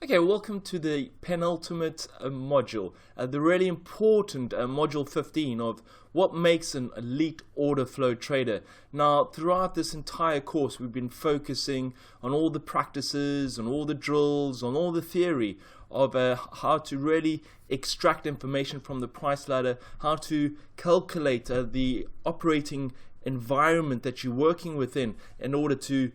Okay, welcome to the penultimate module, the really important module 15 of what makes an elite order flow trader. Now, throughout this entire course, we've been focusing on all the practices, on all the drills, on all the theory of how to really extract information from the price ladder, how to calculate the operating environment that you're working within in order to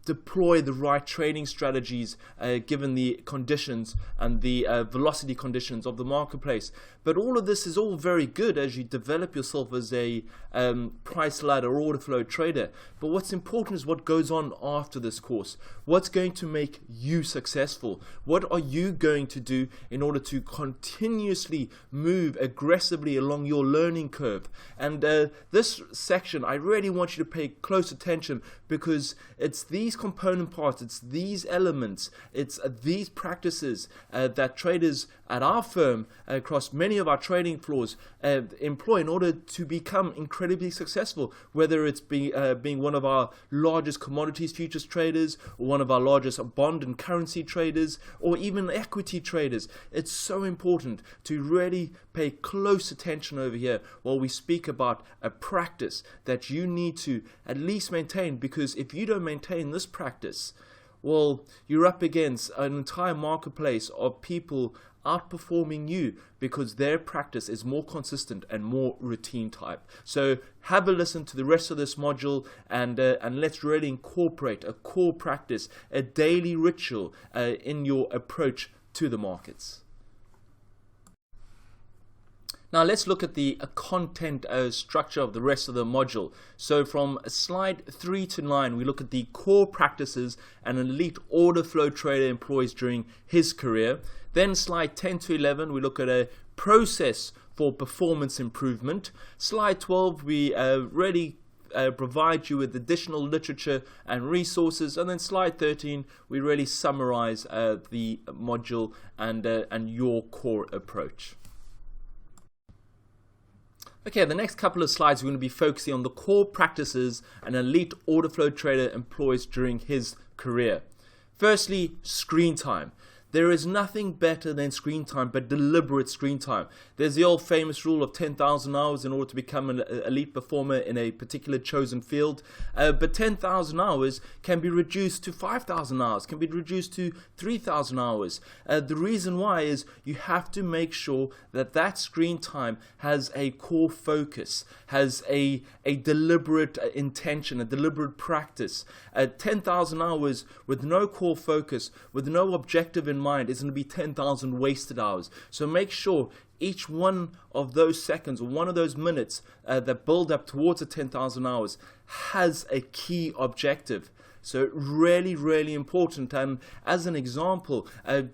deploy the right trading strategies given the conditions and the velocity conditions of the marketplace. But all of this is all very good as you develop yourself as a price ladder order flow trader. But what's important is what goes on after this course. What's going to make you successful? What are you going to do in order to continuously move aggressively along your learning curve? And this section, I really want you to pay close attention, because it's these component parts, it's these elements, it's these practices that traders at our firm across many of our trading floors employ in order to become incredibly successful, whether it's being one of our largest commodities futures traders, or one of our largest bond and currency traders, or even equity traders. It's so important to really pay close attention over here while we speak about a practice that you need to at least maintain, because if you don't maintain this practice, well, you're up against an entire marketplace of people outperforming you because their practice is more consistent and more routine type. So have a listen to the rest of this module, and let's really incorporate a core practice, a daily ritual in your approach to the markets. Now let's look at the content structure of the rest of the module. So from slide 3 to 9, we look at the core practices an elite order flow trader employs during his career. Then slide 10 to 11, we look at a process for performance improvement. Slide 12, we really provide you with additional literature and resources, and then slide 13 we really summarize the module and your core approach. Okay, the next couple of slides we're going to be focusing on the core practices an elite order flow trader employs during his career. Firstly, screen time. There is nothing better than screen time, but deliberate screen time. There's the old famous rule of 10,000 hours in order to become an elite performer in a particular chosen field. But 10,000 hours can be reduced to 5,000 hours, can be reduced to 3,000 hours. The reason why is you have to make sure that that screen time has a core focus, has a deliberate intention, a deliberate practice. 10,000 hours with no core focus, with no objective in mind, is going to be 10,000 wasted hours. So make sure each one of those seconds or one of those minutes that build up towards the 10,000 hours has a key objective. So really, really important. And as an example,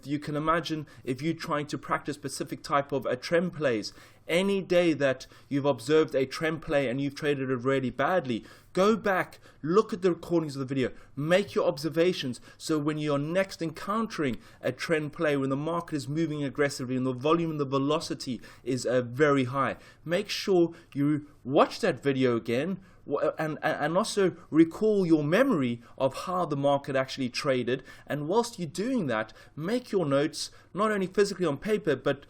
you can imagine if you're trying to practice specific type of trend plays. Any day that you've observed a trend play and you've traded it really badly, go back, look at the recordings of the video, make your observations, so when you're next encountering a trend play, when the market is moving aggressively and the volume and the velocity is very high, make sure you watch that video again, and also recall your memory of how the market actually traded. And whilst you're doing that, make your notes not only physically on paper but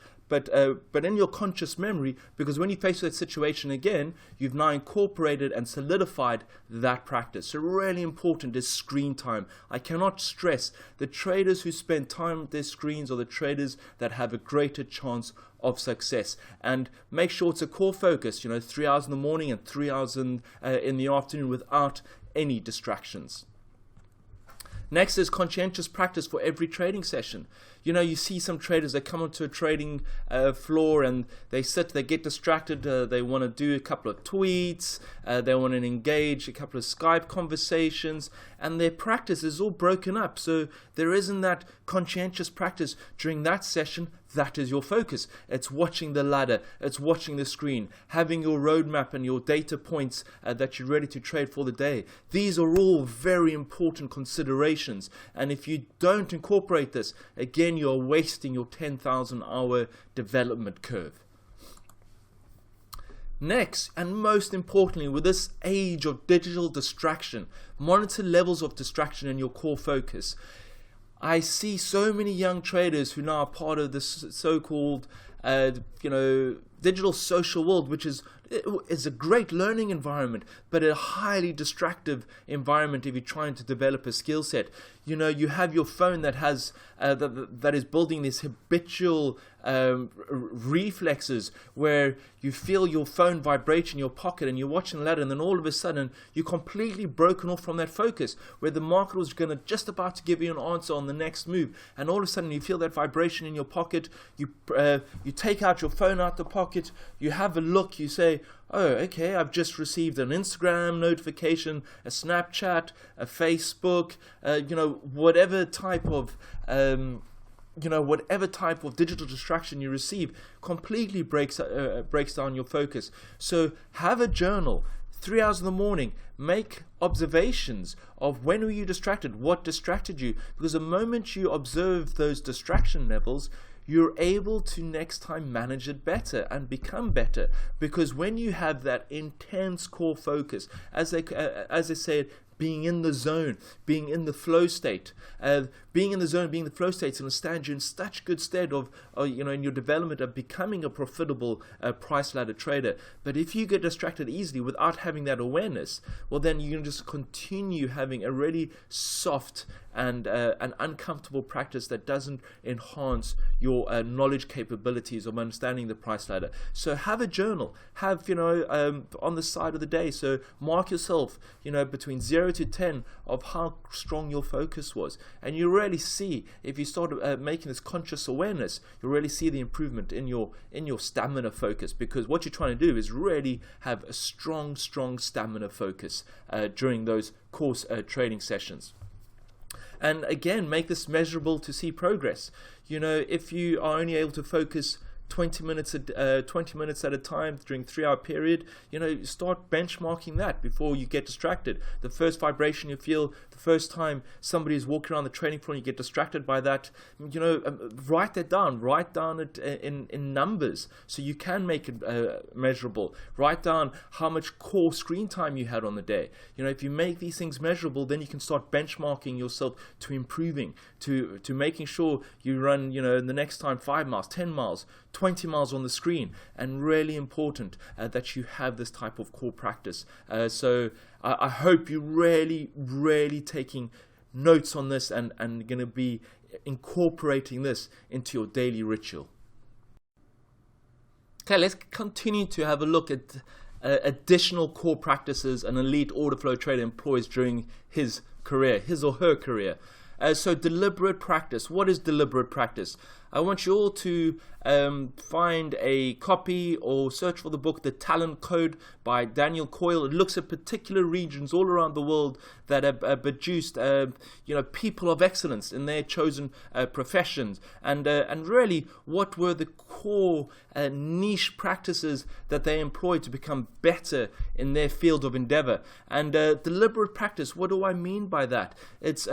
in your conscious memory, because when you face that situation again, you've now incorporated and solidified that practice. So really important is screen time. I cannot stress the traders who spend time with their screens are the traders that have a greater chance of success. And make sure it's a core focus, 3 hours in the morning and 3 hours in the afternoon without any distractions. Next is conscientious practice for every trading session. You see some traders, they come onto a trading floor and they sit, they get distracted, they want to do a couple of tweets, they want to engage a couple of Skype conversations, and their practice is all broken up. So there isn't that conscientious practice during that session. That is your focus. It's watching the ladder, it's watching the screen, having your roadmap and your data points that you're ready to trade for the day. These are all very important considerations, and if you don't incorporate this, again, you're wasting your 10,000 hour development curve. Next, and most importantly, with this age of digital distraction, monitor levels of distraction in your core focus. I see so many young traders who now are part of this so-called, digital social world, which is a great learning environment, but a highly distractive environment if you're trying to develop a skill set. You have your phone that has that is building these habitual reflexes where you feel your phone vibrate in your pocket and you're watching the ladder, and then all of a sudden you're completely broken off from that focus where the market was going to just about to give you an answer on the next move, and all of a sudden you feel that vibration in your pocket. You take out your phone out the pocket, you have a look, you say, oh, okay, I've just received an Instagram notification, a Snapchat, a Facebook, whatever type of digital distraction you receive completely breaks down your focus. So have a journal. 3 hours in the morning, make observations of when were you distracted, what distracted you, because the moment you observe those distraction levels, you're able to next time manage it better and become better. Because when you have that intense core focus, as I said, being in the zone, being in the flow state, being in the flow state is going to stand you in such good stead of, in your development of becoming a profitable price ladder trader. But if you get distracted easily without having that awareness, well, then you can just continue having a really soft and an uncomfortable practice that doesn't enhance your knowledge capabilities of understanding the price ladder. So have a journal, have on the side of the day. So mark yourself, between 0 to 10 of how strong your focus was, and you really see, if you start making this conscious awareness, you really see the improvement in your stamina focus, because what you're trying to do is really have a strong stamina focus during those course trading sessions. And again, make this measurable to see progress. If you are only able to focus 20 minutes at a time during 3-hour period, start benchmarking that before you get distracted. The first vibration you feel, the first time somebody is walking around the trading floor and you get distracted by that, write that down. Write down it in numbers so you can make it measurable. Write down how much core screen time you had on the day. If you make these things measurable, then you can start benchmarking yourself to improving, to making sure you run, in the next time 5 miles, 10 miles, 20 miles on the screen. And really important that you have this type of core practice. So I hope you're really taking notes on this and going to be incorporating this into your daily ritual. Okay, let's continue to have a look at additional core practices an elite order flow trader employs during his or her career. So deliberate practice. What is deliberate practice? I want you all to find a copy or search for the book The Talent Code by Daniel Coyle. It looks at particular regions all around the world that have produced people of excellence in their chosen professions, and really what were the core niche practices that they employed to become better in their field of endeavor. And deliberate practice, what do I mean by that? It's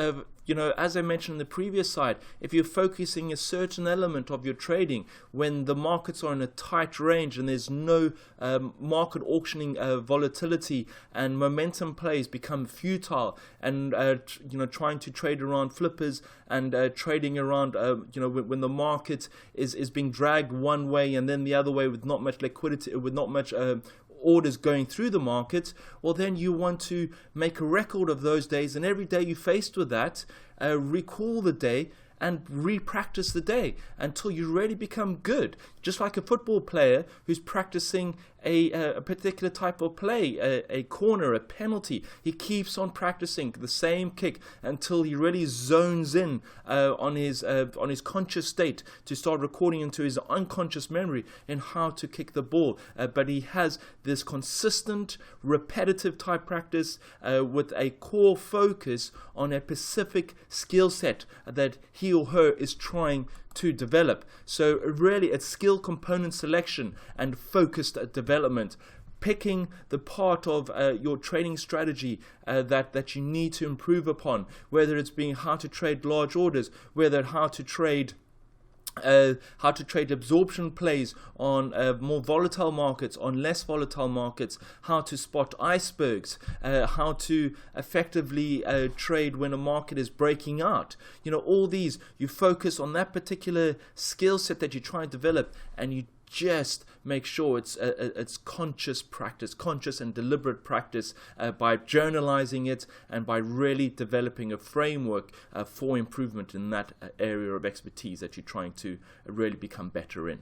as I mentioned in the previous slide, if you're focusing a certain element of your trading when the markets are in a tight range and there's no market auctioning volatility and momentum plays become futile, and trying to trade around flippers and trading around when the market is being dragged one way and then the other way with not much liquidity, with not much orders going through the market, well, then you want to make a record of those days, and every day you're faced with that, recall the day and re-practice the day until you really become good. Just like a football player who's practicing a particular type of play, a corner, a penalty. He keeps on practicing the same kick until he really zones in on his conscious state to start recording into his unconscious memory in how to kick the ball. But he has this consistent, repetitive type practice with a core focus on a specific skill set that he or her is trying to develop. So really it's skill component selection and focused development, picking the part of your trading strategy that you need to improve upon, whether it's being how to trade large orders, whether how to trade how to trade absorption plays on more volatile markets, on less volatile markets, how to spot icebergs, how to effectively trade when a market is breaking out. You know, all these, you focus on that particular skill set that you try and develop, and you just make sure it's conscious practice, conscious and deliberate practice, by journalizing it and by really developing a framework for improvement in that area of expertise that you're trying to really become better in.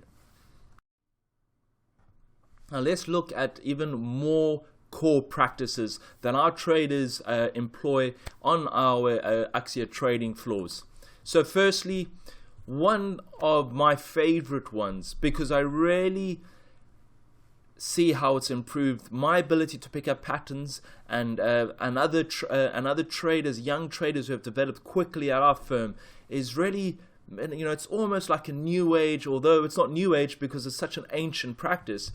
Now let's look at even more core practices that our traders employ on our Axia trading floors. So firstly, one of my favorite ones, because I really see how it's improved my ability to pick up patterns, and other traders, young traders who have developed quickly at our firm, is really, you know, it's almost like a new age, although it's not new age because it's such an ancient practice,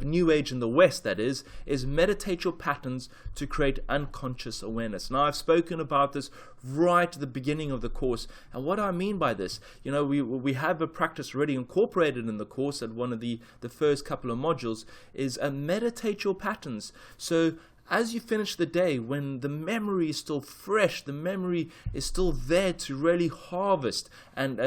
new age in the West, that is meditate your patterns to create unconscious awareness. Now, I've spoken about this right at the beginning of the course, and what I mean by this, you know, we have a practice already incorporated in the course at one of the first couple of modules, is meditate your patterns. So as you finish the day, when the memory is still fresh, the memory is still there to really harvest and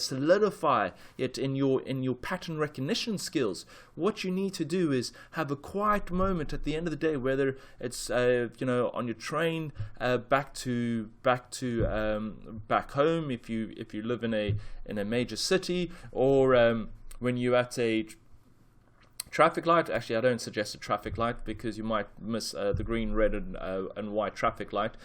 solidify it in your pattern recognition skills, what you need to do is have a quiet moment at the end of the day, whether it's you know, on your train back home if you live in a major city, or when you're at a traffic light. Actually, I don't suggest a traffic light because you might miss the green, red, and white traffic light.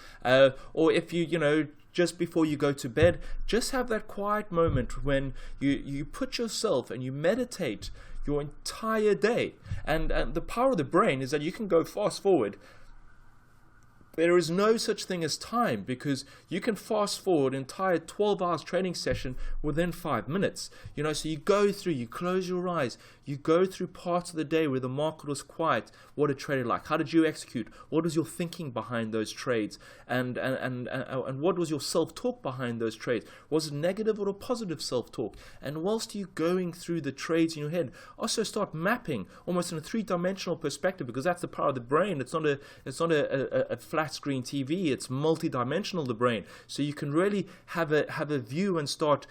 Or if you know, just before you go to bed, just have that quiet moment when you put yourself and you meditate your entire day. And the power of the brain is that you can go fast forward. There is no such thing as time, because you can fast forward an entire 12 hours training session within 5 minutes. You know, so you go through, you close your eyes, you go through parts of the day where the market was quiet. What a trader like? How did you execute? What was your thinking behind those trades? And what was your self-talk behind those trades? Was it negative or a positive self-talk? And whilst you're going through the trades in your head, also start mapping almost in a three-dimensional perspective, because that's the power of the brain. It's not a flat screen TV. It's multi-dimensional, the brain. So you can really have a view and start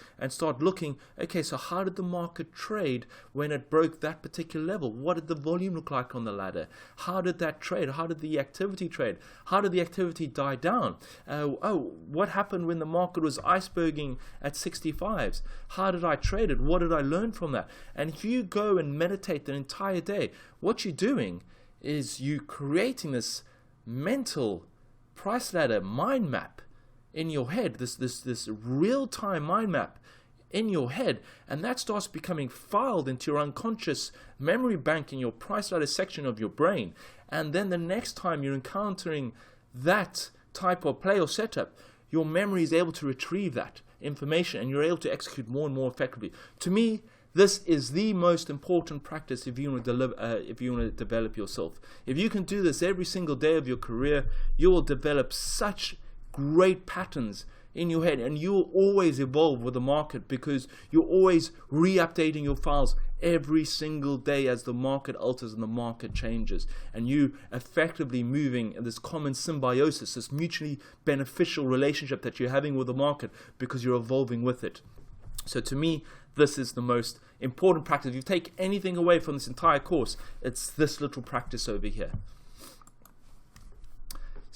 looking. Okay, so how did the market trade when it broke that particular level? What did the volume look like on the ladder? How did that trade? How did the activity trade? How did the activity die down? What happened when the market was iceberging at 65s? How did I trade it? What did I learn from that? And if you go and meditate the entire day, what you're doing is you creating this mental price ladder mind map in your head, this real-time mind map in your head, and that starts becoming filed into your unconscious memory bank in your price ladder section of your brain. And then the next time you're encountering that type of play or setup, your memory is able to retrieve that information and you're able to execute more and more effectively. To me, this is the most important practice if you want to develop yourself. If you can do this every single day of your career, you will develop such great patterns in your head, and you will always evolve with the market, because you're always re-updating your files every single day as the market alters and the market changes, and you effectively moving in this common symbiosis, this mutually beneficial relationship that you're having with the market because you're evolving with it. So to me, this is the most important practice. If you take anything away from this entire course, it's this little practice over here.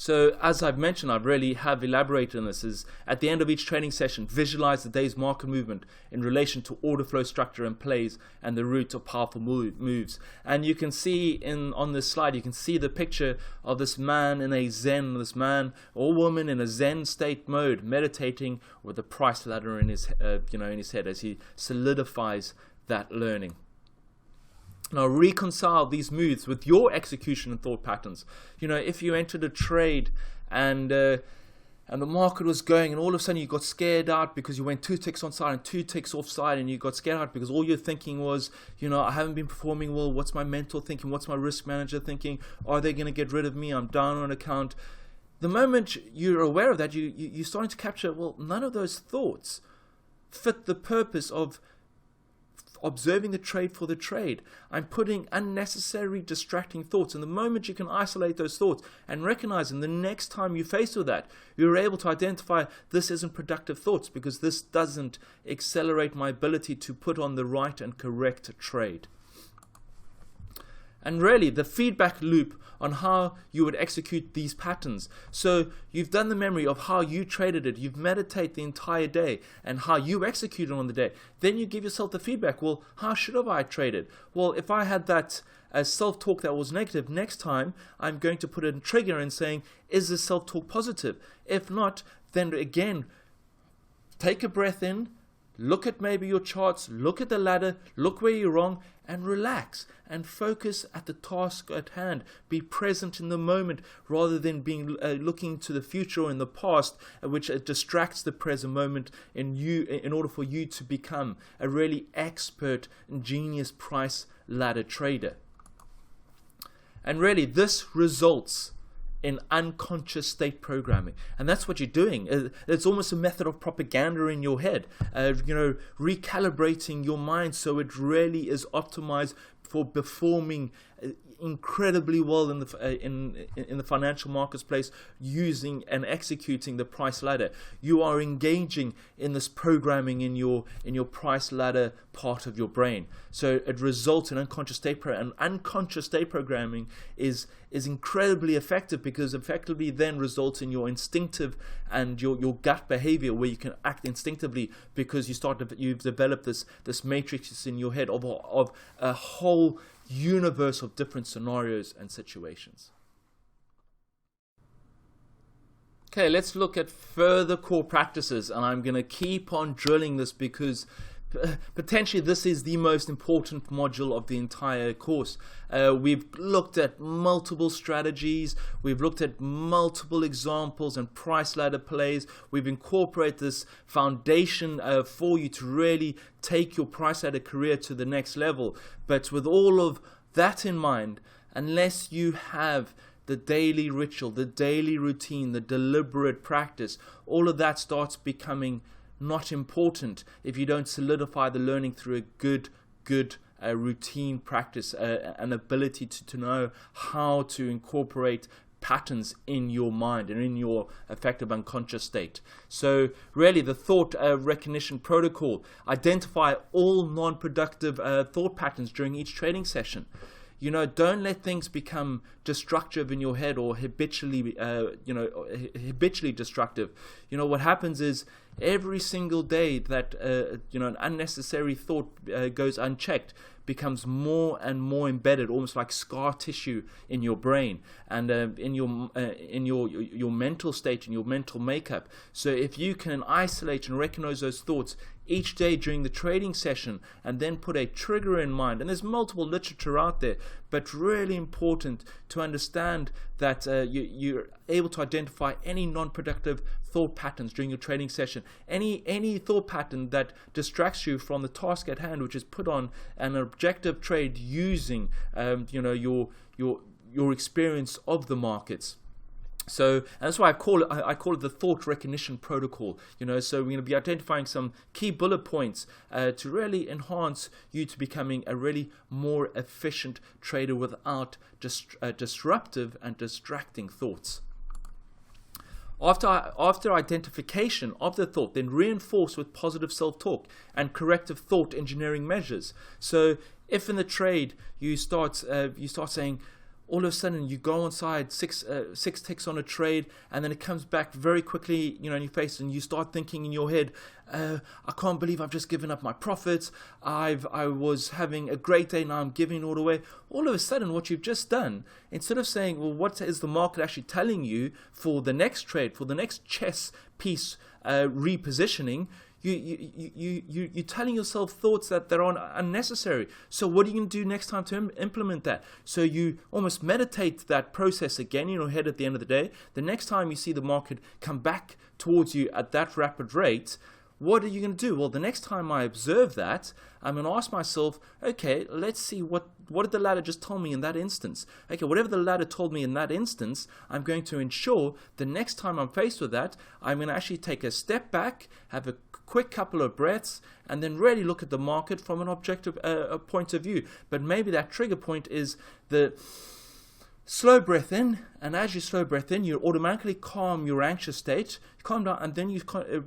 So as I've mentioned, I really have elaborated on this, is at the end of each training session, visualize the day's market movement in relation to order flow structure and plays and the route of powerful moves. And you can see on this slide, you can see the picture of this man in a Zen, this man or woman in a Zen state mode, meditating with the price ladder in his head as he solidifies that learning. Now reconcile these moves with your execution and thought patterns. You know, if you entered a trade and the market was going, and all of a sudden you got scared out because you went 2 ticks on side and 2 ticks off side, and you got scared out because all you're thinking was, you know, I haven't been performing well. What's my mental thinking? What's my risk manager thinking? Are they going to get rid of me? I'm down on account. The moment you're aware of that, you're starting to capture, well, none of those thoughts fit the purpose of observing the trade for the trade. I'm putting unnecessary distracting thoughts. And the moment you can isolate those thoughts and recognize them, the next time you're faced with that, you're able to identify this isn't productive thoughts because this doesn't accelerate my ability to put on the right and correct trade. And really, the feedback loop on how you would execute these patterns. So you've done the memory of how you traded it. You've meditated the entire day and how you executed on the day. Then you give yourself the feedback. Well, how should have I traded? Well, if I had that self-talk that was negative, next time I'm going to put a trigger in saying, is this self-talk positive? If not, then again, take a breath in, look at maybe your charts, look at the ladder, look where you're wrong, and relax and focus at the task at hand. Be present in the moment rather than being looking to the future or in the past, which distracts the present moment in order for you to become a really expert and genius price ladder trader. And really, this results in unconscious state programming, and that's what you're doing. It's almost a method of propaganda in your head, recalibrating your mind so it really is optimized for performing incredibly well in the financial marketplace, using and executing the price ladder. You are engaging in this programming in your price ladder part of your brain. So it results in unconscious state programming. And unconscious state programming is incredibly effective because effectively then results in your instinctive and your gut behavior where you can act instinctively because you've developed this matrix in your head of a whole universe of different scenarios and situations. Okay, let's look at further core practices, and I'm going to keep on drilling this because potentially this is the most important module of the entire course. We've looked at multiple strategies, we've looked at multiple examples and price ladder plays. We've incorporated this foundation for you to really take your price ladder career to the next level. But with all of that in mind, unless you have the daily ritual, the daily routine, the deliberate practice, all of that starts becoming not important if you don't solidify the learning through a good routine practice, an ability to know how to incorporate patterns in your mind and in your effective unconscious state. So really the thought recognition protocol: identify all non-productive thought patterns during each trading session. Don't let things become destructive in your head or habitually destructive. What happens is every single day that an unnecessary thought goes unchecked becomes more and more embedded, almost like scar tissue in your brain and in your mental state and your mental makeup. So if you can isolate and recognize those thoughts each day during the trading session and then put a trigger in mind, and there's multiple literature out there, but really important to understand that you're able to identify any non-productive thought patterns during your trading session, any thought pattern that distracts you from the task at hand, which is put on an objective trade using your experience of the markets. So and that's why I call it the thought recognition protocol. So we're going to be identifying some key bullet points to really enhance you to becoming a really more efficient trader without disruptive and distracting thoughts. After identification of the thought, then reinforce with positive self-talk and corrective thought engineering measures. So if in the trade you start saying, all of a sudden you go inside six ticks on a trade, and then it comes back very quickly, in your face, and you start thinking in your head, I can't believe I've just given up my profits. I was having a great day, now I'm giving it all away. All of a sudden, what you've just done, instead of saying, well, what is the market actually telling you for the next trade, for the next chess piece repositioning, you're telling yourself thoughts that are unnecessary. So what are you going to do next time to implement that? So you almost meditate that process again in your head at the end of the day. The next time you see the market come back towards you at that rapid rate, what are you going to do? Well, the next time I observe that, I'm going to ask myself, okay, let's see what did the ladder just tell me in that instance? Okay, whatever the ladder told me in that instance, I'm going to ensure the next time I'm faced with that, I'm going to actually take a step back, have a quick couple of breaths, and then really look at the market from an objective point of view. But maybe that trigger point is the slow breath in, and as you slow breath in, you automatically calm your anxious state, you calm down, and then you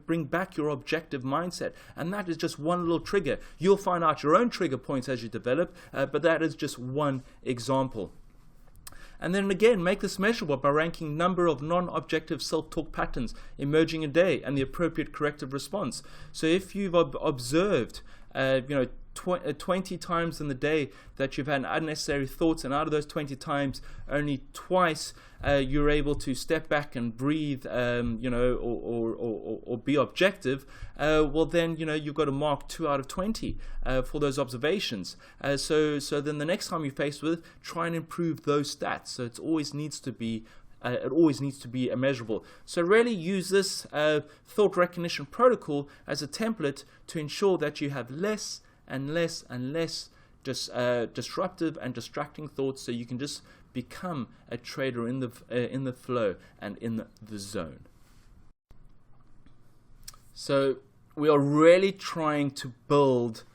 bring back your objective mindset. And that is just one little trigger. You'll find out your own trigger points as you develop, but that is just one example. And then again, make this measurable by ranking number of non-objective self-talk patterns emerging a day and the appropriate corrective response. So if you've observed, 20 times in the day that you've had unnecessary thoughts, and out of those 20 times, only twice you're able to step back and breathe, or be objective, well then, you've got to mark 2 out of 20 for those observations. So then the next time you're faced with it, try and improve those stats. So it always needs to be measurable. So really use this thought recognition protocol as a template to ensure that you have less and less and less disruptive and distracting thoughts, so you can just become a trader in the flow and in the zone. So we are really trying to build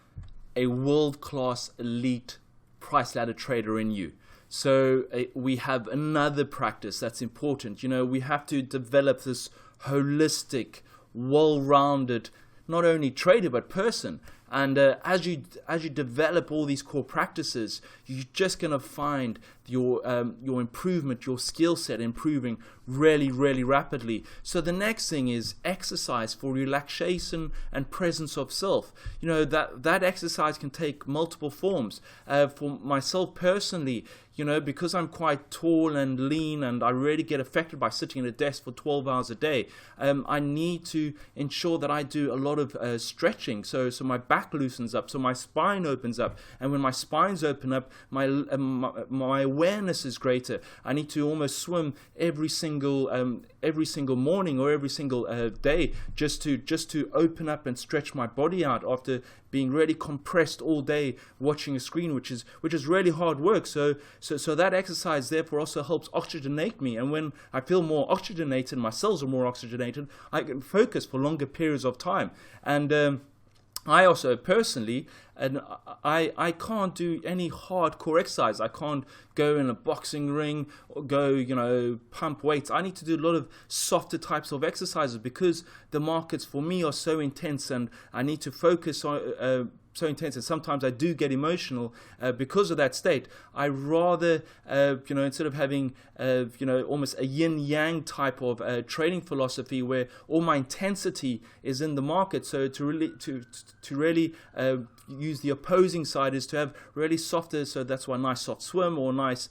a world-class elite price ladder trader in you. So we have another practice that's important. We have to develop this holistic, well-rounded, not only trader but person. And as you develop all these core practices, you're just going to find your improvement, your skill set improving really, really rapidly. So the next thing is exercise for relaxation and presence of self. That exercise can take multiple forms. For myself personally, because I'm quite tall and lean and I really get affected by sitting at a desk for 12 hours a day, I need to ensure that I do a lot of stretching. So my back loosens up, so my spine opens up. And when my spines open up, my awareness is greater. I need to almost swim every single morning or every single day just to open up and stretch my body out after being really compressed all day watching a screen, which is really hard work. So that exercise therefore also helps oxygenate me, and when I feel more oxygenated, my cells are more oxygenated, I can focus for longer periods of time. And I also personally, and I can't do any hardcore exercise. I can't go in a boxing ring or go, pump weights. I need to do a lot of softer types of exercises because the markets for me are so intense, and I need to focus on so intense, and sometimes I do get emotional because of that state. I rather, instead of having, almost a yin-yang type of trading philosophy where all my intensity is in the market. So to really use the opposing side is to have really softer. So that's why a nice soft swim or a nice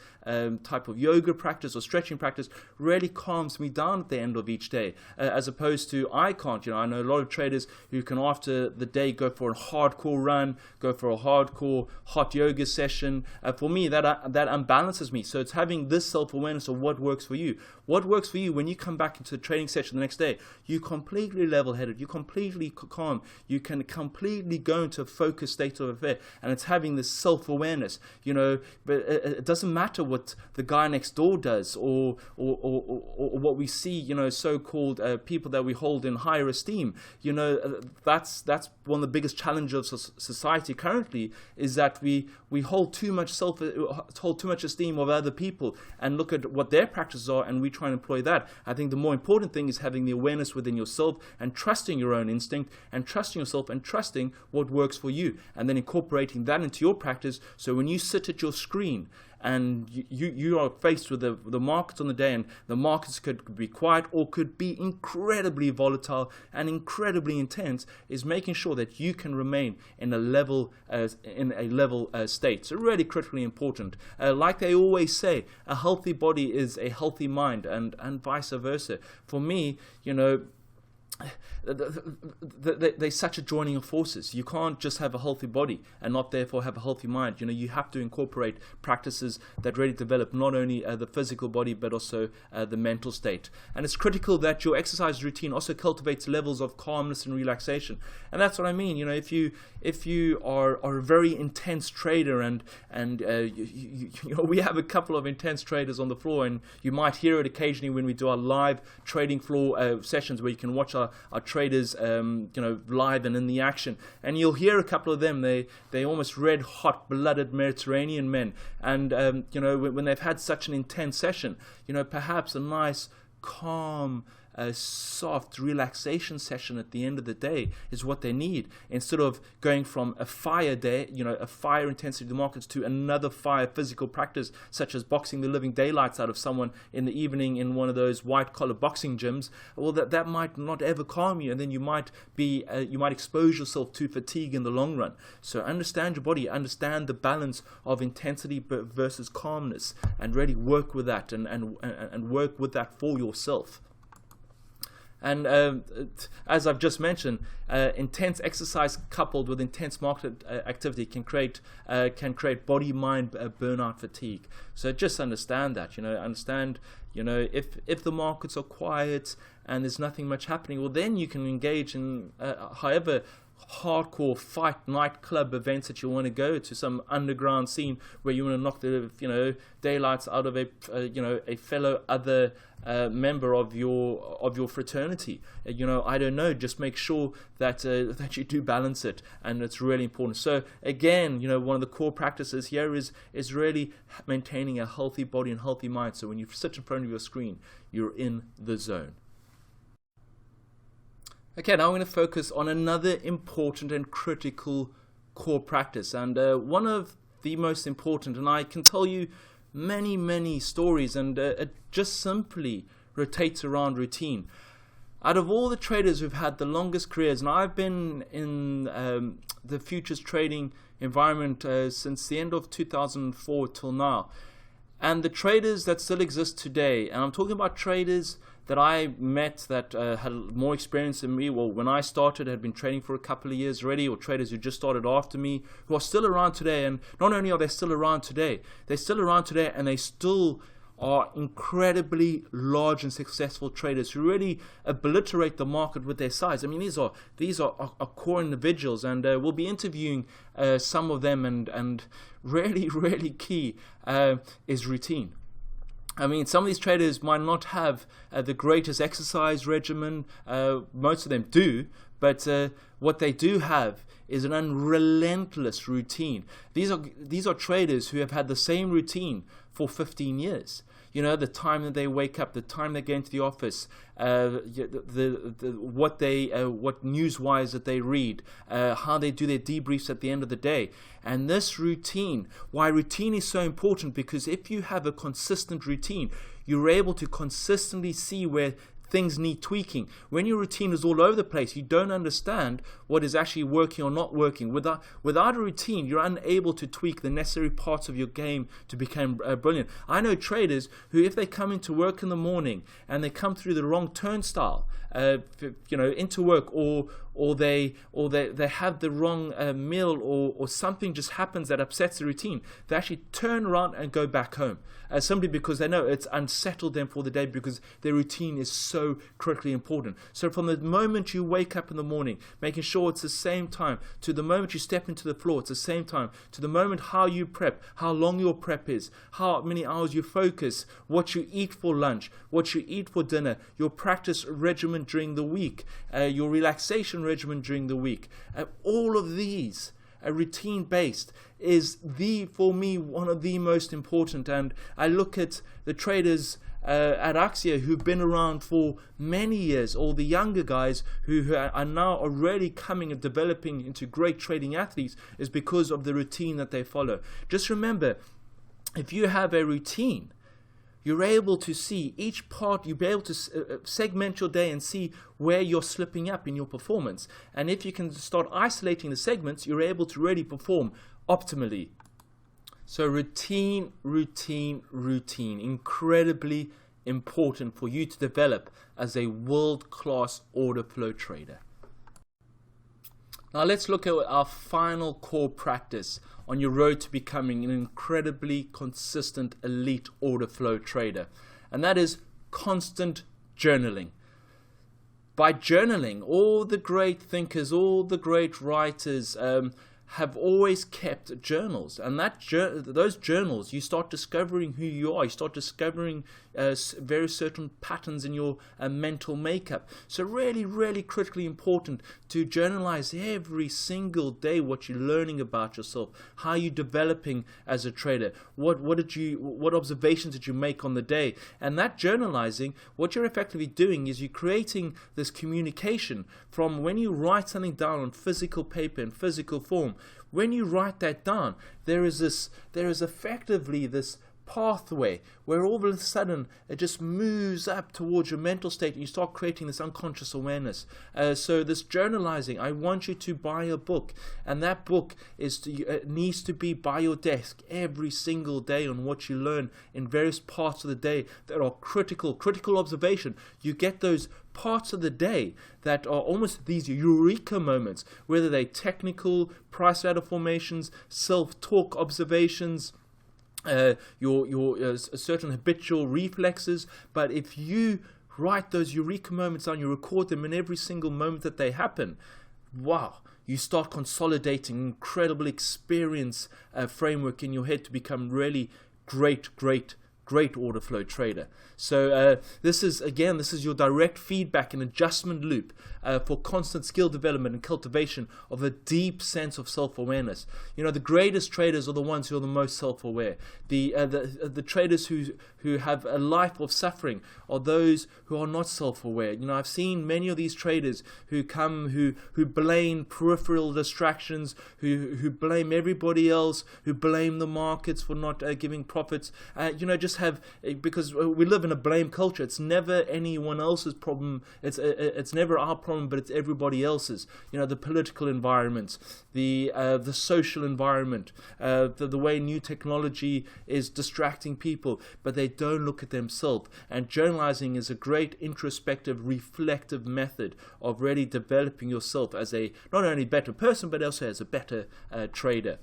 type of yoga practice or stretching practice really calms me down at the end of each day, as opposed to I can't. I know a lot of traders who can after the day go for a hardcore run, go for a hardcore hot yoga session. For me, that unbalances me. So it's having this self-awareness of what works for you. What works for you when you come back into the training session the next day? You're completely level-headed. You're completely calm. You can completely go into a focused state of affair, and it's having this self-awareness. But it doesn't matter what the guy next door does or what we see. So-called people that we hold in higher esteem. That's one of the biggest challenges of society currently, is that we hold too much esteem of other people and look at what their practices are, and we try and employ that. I think the more important thing is having the awareness within yourself and trusting your own instinct and trusting yourself and trusting what works for you, and then incorporating that into your practice. So when you sit at your screen and you are faced with the markets on the day, and the markets could be quiet or could be incredibly volatile and incredibly intense, is making sure that you can remain in a level state. So really critically important. Like they always say, a healthy body is a healthy mind, and vice versa. For me, they're such a joining of forces. You can't just have a healthy body and not therefore have a healthy mind. You have to incorporate practices that really develop not only the physical body but also the mental state. And it's critical that your exercise routine also cultivates levels of calmness and relaxation. And that's what I mean. If you are a very intense trader, and we have a couple of intense traders on the floor, and you might hear it occasionally when we do our live trading floor sessions where you can watch our our traders, live and in the action. And you'll hear a couple of them. They almost red hot blooded Mediterranean men. And when they've had such an intense session, perhaps a nice, calm, a soft relaxation session at the end of the day is what they need, instead of going from a fire day, a fire intensity of the markets, to another fire physical practice, such as boxing the living daylights out of someone in the evening in one of those white collar boxing gyms. Well, that might not ever calm you, and then you might expose yourself to fatigue in the long run. So understand your body, understand the balance of intensity versus calmness, and really work with that and work with that for yourself. And as I've just mentioned, intense exercise coupled with intense market activity can create body-mind burnout fatigue. So just understand that. If the markets are quiet and there's nothing much happening, well, then you can engage in however hardcore fight nightclub events that you want to go to, some underground scene where you want to knock the daylights out of a fellow other member of your fraternity. I don't know, just make sure that you do balance it, and it's really important. So again, one of the core practices here is really maintaining a healthy body and healthy mind, so when you sit in front of your screen, you're in the zone. Okay, now I'm going to focus on another important and critical core practice, and one of the most important, and I can tell you many, many stories, and it just simply rotates around routine. Out of all the traders who've had the longest careers, and I've been in the futures trading environment since the end of 2004 till now, and the traders that still exist today, and I'm talking about traders that I met that had more experience than me. Well, when I started, had been trading for a couple of years already, or traders who just started after me, who are still around today. And not only are they still around today, and they still are incredibly large and successful traders who really obliterate the market with their size. I mean, these are core individuals, and we'll be interviewing some of them. And really, really key is routine. I mean, some of these traders might not have the greatest exercise regimen. Most of them do, but what they do have is an unrelentless routine. These are traders who have had the same routine for 15 years. The time that they wake up, the time they go into the office, what news wires that they read, how they do their debriefs at the end of the day. And this routine, why routine is so important, because if you have a consistent routine, you're able to consistently see where things need tweaking. When your routine is all over the place, you don't understand what is actually working or not working. Without a routine, you're unable to tweak the necessary parts of your game to become brilliant. I know traders who, if they come into work in the morning and they come through the wrong turnstile, into work, or they have the wrong meal, or something just happens that upsets the routine, they actually turn around and go back home, simply because they know it's unsettled them for the day, because their routine is so critically important. So from the moment you wake up in the morning, making sure it's the same time, to the moment you step into the floor, it's the same time, to the moment how you prep, how long your prep is, how many hours you focus, what you eat for lunch, what you eat for dinner, your practice regimen during the week, your relaxation regimen during the week. All of these routine based is for me one of the most important. And I look at the traders at Axia who've been around for many years, or the younger guys who are now already coming and developing into great trading athletes, is because of the routine that they follow. Just remember, if you have a routine, you're able to see each part, you'll be able to segment your day and see where you're slipping up in your performance. And if you can start isolating the segments, you're able to really perform optimally. So routine, incredibly important for you to develop as a world-class order flow trader. Now let's look at our final core practice on your road to becoming an incredibly consistent elite order flow trader, and that is constant journaling. By journaling, all the great thinkers, all the great writers have always kept journals, and those journals, you start discovering who you are, you start discovering very certain patterns in your mental makeup. So really critically important to journalize every single day what you're learning about yourself, how you're developing as a trader, what observations did you make on the day. And that journalizing, what you're effectively doing is you're creating this communication from when you write something down on physical paper in physical form. When you write that down, there is effectively this pathway where all of a sudden it just moves up towards your mental state and you start creating this unconscious awareness. So this journalizing, I want you to buy a book, and that book needs to be by your desk every single day on what you learn in various parts of the day that are critical observation. You get those parts of the day that are almost these eureka moments, whether they're technical, price ladder formations, self-talk observations, your certain habitual reflexes. But if you write those eureka moments down, you record them in every single moment that they happen, wow, you start consolidating incredible experience framework in your head to become really great order flow trader. So this is your direct feedback and adjustment loop for constant skill development and cultivation of a deep sense of self-awareness. The greatest traders are the ones who are the most self-aware. The traders who have a life of suffering are those who are not self-aware. I've seen many of these traders who blame peripheral distractions, who blame everybody else, who blame the markets for not giving profits. Because we live in a blame culture. It's never anyone else's problem. It's never our problem, but it's everybody else's. The political environment, the social environment, the way new technology is distracting people, but they don't look at themselves. And journalizing is a great introspective, reflective method of really developing yourself as a not only better person, but also as a better trader.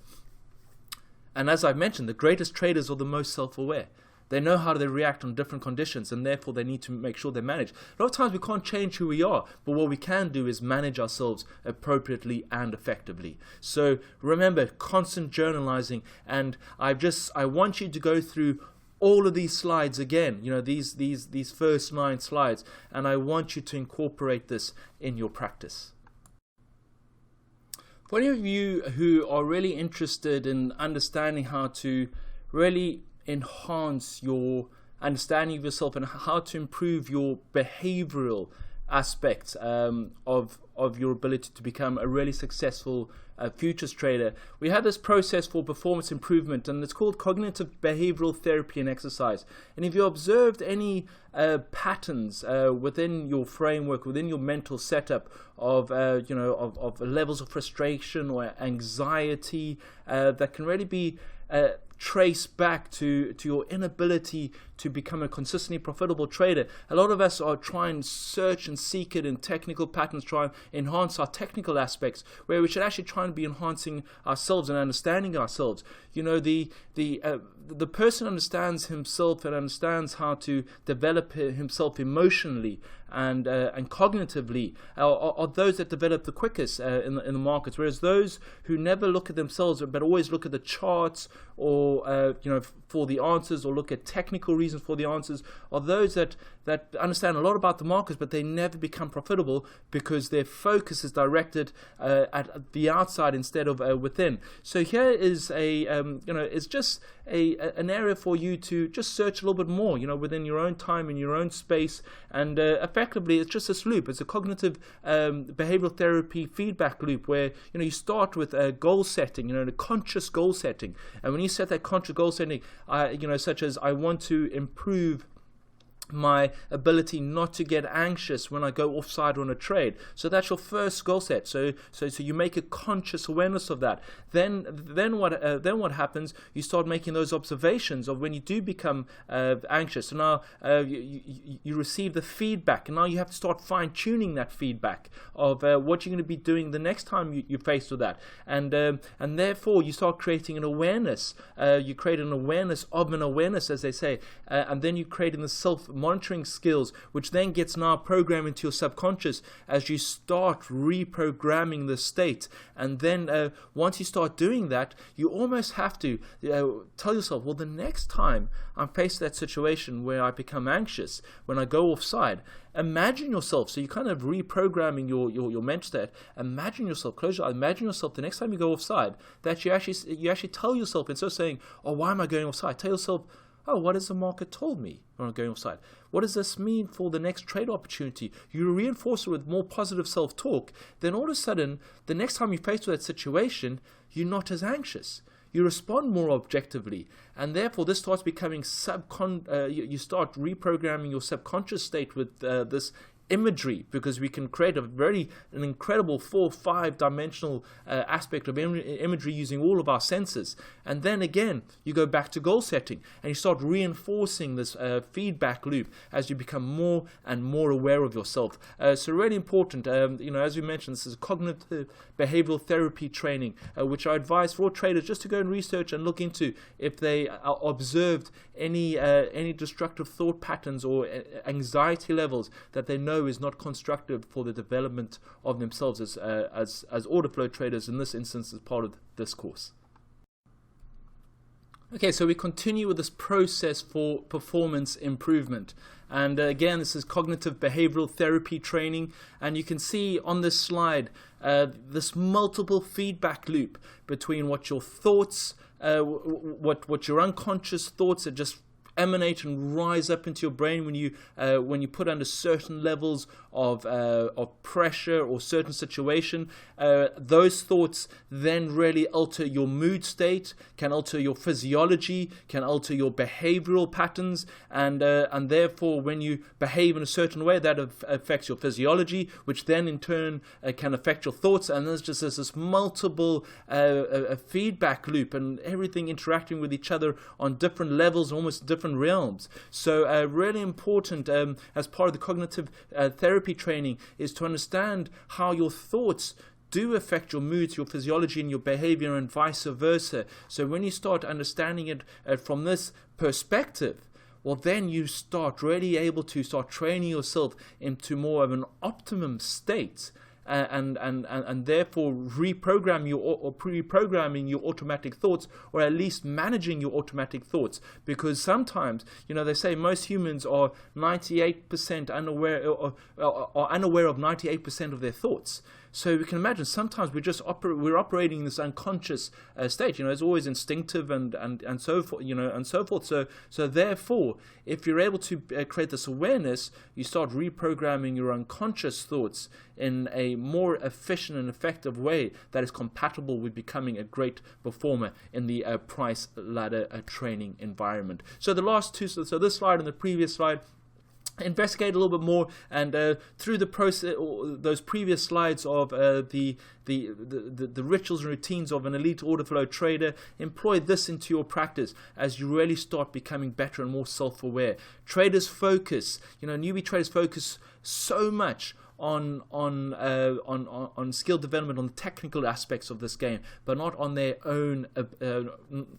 And as I've mentioned, the greatest traders are the most self-aware. They know how they react on different conditions, and therefore they need to make sure they manage. A lot of times we can't change who we are, but what we can do is manage ourselves appropriately and effectively. So remember, constant journalizing, and I want you to go through all of these slides again, these first 9 slides, and I want you to incorporate this in your practice. For any of you who are really interested in understanding how to really enhance your understanding of yourself and how to improve your behavioral aspects of your ability to become a really successful futures trader, we have this process for performance improvement, and it's called cognitive behavioral therapy and exercise. And if you observed any patterns within your framework, within your mental setup of levels of frustration or anxiety that can really be trace back to your inability to become a consistently profitable trader. A lot of us are trying to search and seek it in technical patterns, try and enhance our technical aspects, where we should actually try and be enhancing ourselves and understanding ourselves. The person understands himself and understands how to develop himself emotionally and cognitively are those that develop the quickest in the markets, whereas those who never look at themselves but always look at the charts or for the answers, or look at technical reasons for the answers, are those that understand a lot about the markets, but they never become profitable because their focus is directed at the outside instead of within. So here is it's just an area for you to just search a little bit more, within your own time, in your own space, and effectively it's just this loop. It's a cognitive behavioral therapy feedback loop where you start with goal setting, a conscious goal setting, and when you set that conscious goal setting, such as I want to improve my ability not to get anxious when I go offside on a trade. So that's your first goal set. So you make a conscious awareness of that. Then what happens? You start making those observations of when you do become anxious. So now you receive the feedback, and now you have to start fine tuning that feedback of what you're going to be doing the next time you're faced with that. And therefore you start creating an awareness. You create an awareness of an awareness, as they say, and then you create in the self monitoring skills, which then gets now programmed into your subconscious as you start reprogramming the state. And then once you start doing that, you almost have to tell yourself, well, the next time I'm faced with that situation where I become anxious, when I go offside, imagine yourself. So you're kind of reprogramming your mental state. Imagine yourself, close your eyes, imagine yourself the next time you go offside, that you actually tell yourself, instead of saying, oh, why am I going offside? Tell yourself, oh, what has the market told me when I'm going offside? What does this mean for the next trade opportunity? You reinforce it with more positive self-talk. Then all of a sudden, the next time you're faced with that situation, you're not as anxious. You respond more objectively, and therefore this starts becoming you start reprogramming your subconscious state with this imagery, because we can create an incredible 4 or 5 dimensional aspect of imagery using all of our senses. And then again, you go back to goal setting and you start reinforcing this feedback loop as you become more and more aware of yourself. So really important, as we mentioned, this is cognitive behavioral therapy training, which I advise for all traders just to go and research and look into if they observed any destructive thought patterns or anxiety levels that they know is not constructive for the development of themselves as order flow traders, in this instance as part of this course. Okay, so we continue with this process for performance improvement. And again, this is cognitive behavioral therapy training. And you can see on this slide this multiple feedback loop between what your thoughts, what your unconscious thoughts that just emanate and rise up into your brain when you put under certain levels of pressure or certain situation. Those thoughts then really alter your mood state, can alter your physiology, can alter your behavioral patterns, and therefore when you behave in a certain way, that affects your physiology, which then in turn can affect your thoughts. And there's this multiple feedback loop, and everything interacting with each other on different levels, almost different realms. So really important as part of the cognitive therapy training is to understand how your thoughts do affect your moods, your physiology, and your behavior, and vice versa. So when you start understanding it from this perspective, well, then you start really able to start training yourself into more of an optimum state. And therefore reprogramming your automatic thoughts, or at least managing your automatic thoughts, because sometimes they say most humans are 98% unaware of 98% of their thoughts. So we can imagine sometimes we're operating in this unconscious state. It's always instinctive and so forth. And so forth. So therefore, if you're able to create this awareness, you start reprogramming your unconscious thoughts in a more efficient and effective way that is compatible with becoming a great performer in the price ladder training environment. So the last two, so this slide and the previous slide, investigate a little bit more, and through the process, those previous slides of the rituals and routines of an elite order flow trader, employ this into your practice as you really start becoming better and more self-aware. Traders focus, newbie traders focus so much on skill development, on the technical aspects of this game, but not on their own,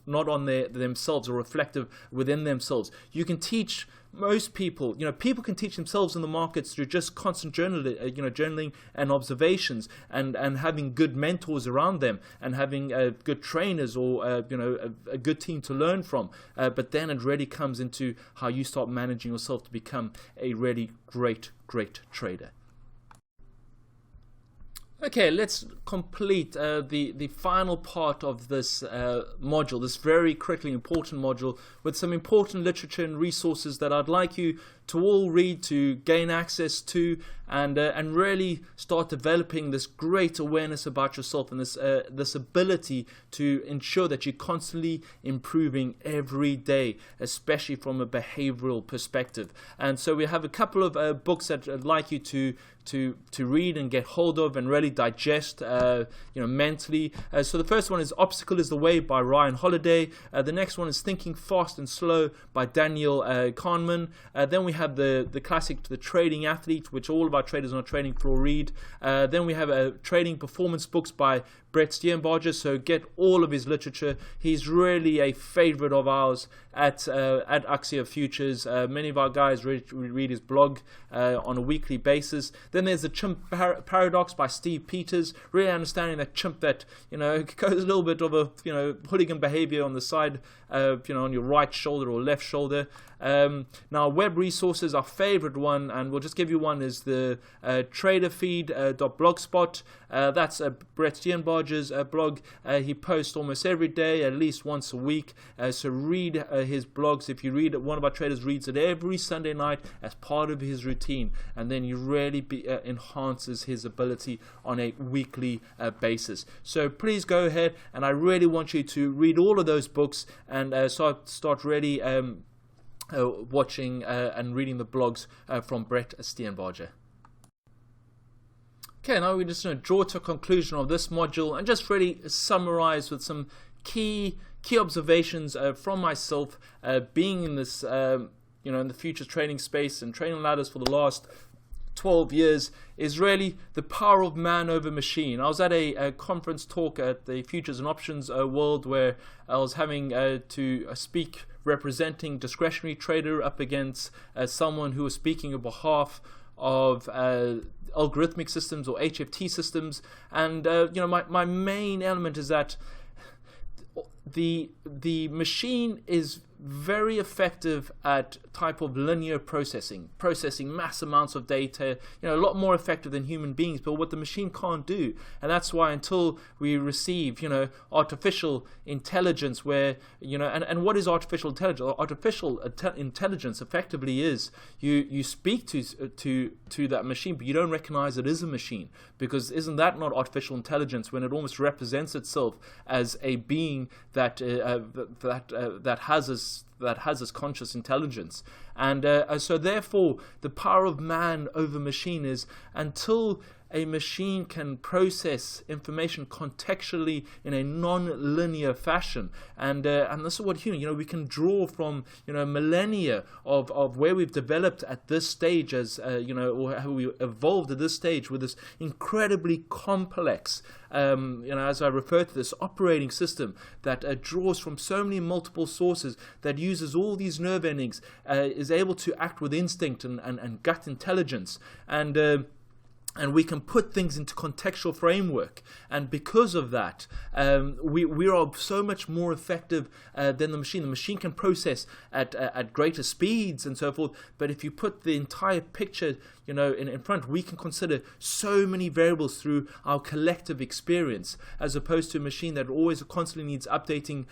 not on themselves, or reflective within themselves. You can teach most people, people can teach themselves in the markets through just constant journaling and observations, and having good mentors around them, and having good trainers, or a good team to learn from. But then it really comes into how you start managing yourself to become a really great trader. Okay, let's complete the final part of this module, this very critically important module, with some important literature and resources that I'd like you to all read, to gain access to, and really start developing this great awareness about yourself, and this ability to ensure that you're constantly improving every day, especially from a behavioral perspective. And so we have a couple of books that I'd like you to read and get hold of and really digest mentally. So the first one is Obstacle is the Way by Ryan Holiday. The next one is Thinking Fast and Slow by Daniel Kahneman. Then we have the classic The Trading Athlete, which all of of our traders on a Trading Floor read. Then we have trading performance books by Brett Steenbarger, so get all of his literature. He's really a favorite of ours at Axia Futures. Many of our guys read his blog on a weekly basis. Then there's the Chimp Paradox by Steve Peters, really understanding that chimp that, goes a little bit of a, hooligan behavior on the side, on your right shoulder or left shoulder. Now, web resources, our favorite one, and we'll just give you one, is the traderfeed.blogspot. That's Brett Steenbarger's blog. He posts almost every day, at least once a week. So read his blogs. If you read it, one of our traders reads it every Sunday night as part of his routine, and then you really enhances his ability on a weekly basis. So please go ahead, and I really want you to read all of those books and start really watching and reading the blogs from Brett Steenbarger. Okay, now we're just going to draw to a conclusion of this module and just really summarize with some key observations from myself, being in this, in the futures trading space and trading ladders for the last 12 years, is really the power of man over machine. I was at a conference talk at the Futures and Options World where I was having to speak representing discretionary trader up against someone who was speaking on behalf of algorithmic systems or HFT systems, and my main element is that the machine is very effective at type of linear processing mass amounts of data, a lot more effective than human beings, but what the machine can't do. And that's why until we receive, artificial intelligence where, and what is artificial intelligence? Artificial intelligence effectively is you speak to that machine, but you don't recognize it as a machine, because isn't that not artificial intelligence when it almost represents itself as a being that has this conscious intelligence? And so therefore the power of man over machine is, until a machine can process information contextually in a non-linear fashion, and this is what human, we can draw from millennia of where we've developed at this stage as or how we evolved at this stage with this incredibly complex as I refer to this operating system that draws from so many multiple sources, that uses all these nerve endings, is able to act with instinct and gut intelligence, and we can put things into contextual framework, and because of that, we are so much more effective than the machine. The machine can process at greater speeds and so forth, but if you put the entire picture in front, we can consider so many variables through our collective experience, as opposed to a machine that always constantly needs updating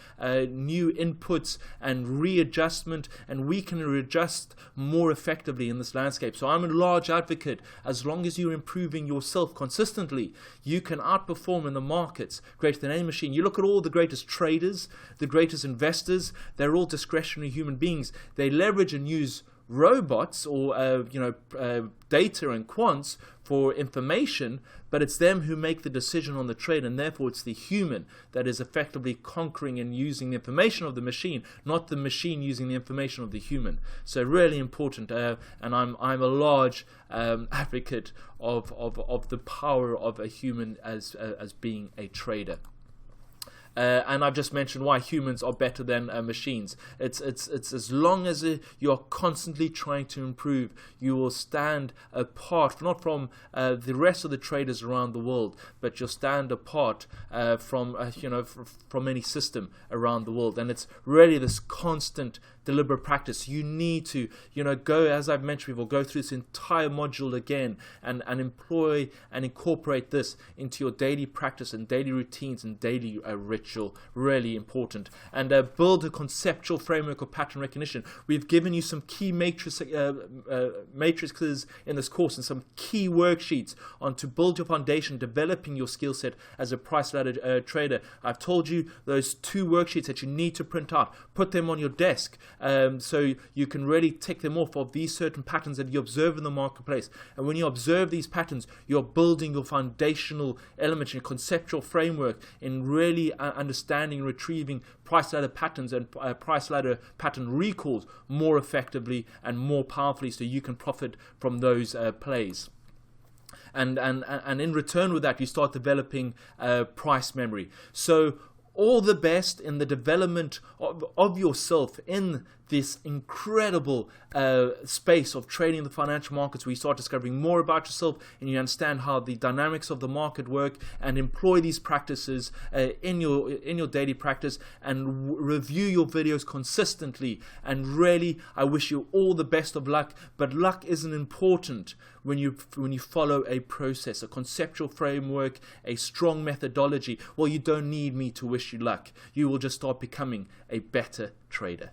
new inputs and readjustment, and we can readjust more effectively in this landscape. So I'm a large advocate, as long as you're improving yourself consistently, you can outperform in the markets greater than any machine. You look at all the greatest traders, the greatest investors, they're all discretionary human beings. They leverage and use robots or data and quants for information, but it's them who make the decision on the trade, and therefore it's the human that is effectively conquering and using the information of the machine, not the machine using the information of the human. So really important, and I'm a large advocate of the power of a human as being a trader. And I've just mentioned why humans are better than machines. It's as long as you're constantly trying to improve, you will stand apart, not from the rest of the traders around the world, but you'll stand apart from any system around the world. And it's really this constant deliberate practice. You need to go, as I've mentioned before, go through this entire module again and employ and incorporate this into your daily practice and daily routines and daily ritual. Really important. And build a conceptual framework of pattern recognition. We've given you some key matrices in this course and some key worksheets on to build your foundation, developing your skill set as a price ladder trader. I've told you those 2 worksheets that you need to print out. Put them on your desk. So you can really tick them off of these certain patterns that you observe in the marketplace. And when you observe these patterns, you're building your foundational elements, your conceptual framework in really understanding and retrieving price ladder patterns and price ladder pattern recalls more effectively and more powerfully, so you can profit from those plays. And in return with that, you start developing price memory. So all the best in the development of yourself in this incredible space of trading in the financial markets, where you start discovering more about yourself and you understand how the dynamics of the market work, and employ these practices in your daily practice, and review your videos consistently. And really, I wish you all the best of luck. But luck isn't important when you follow a process, a conceptual framework, a strong methodology. Well, you don't need me to wish you luck. You will just start becoming a better trader.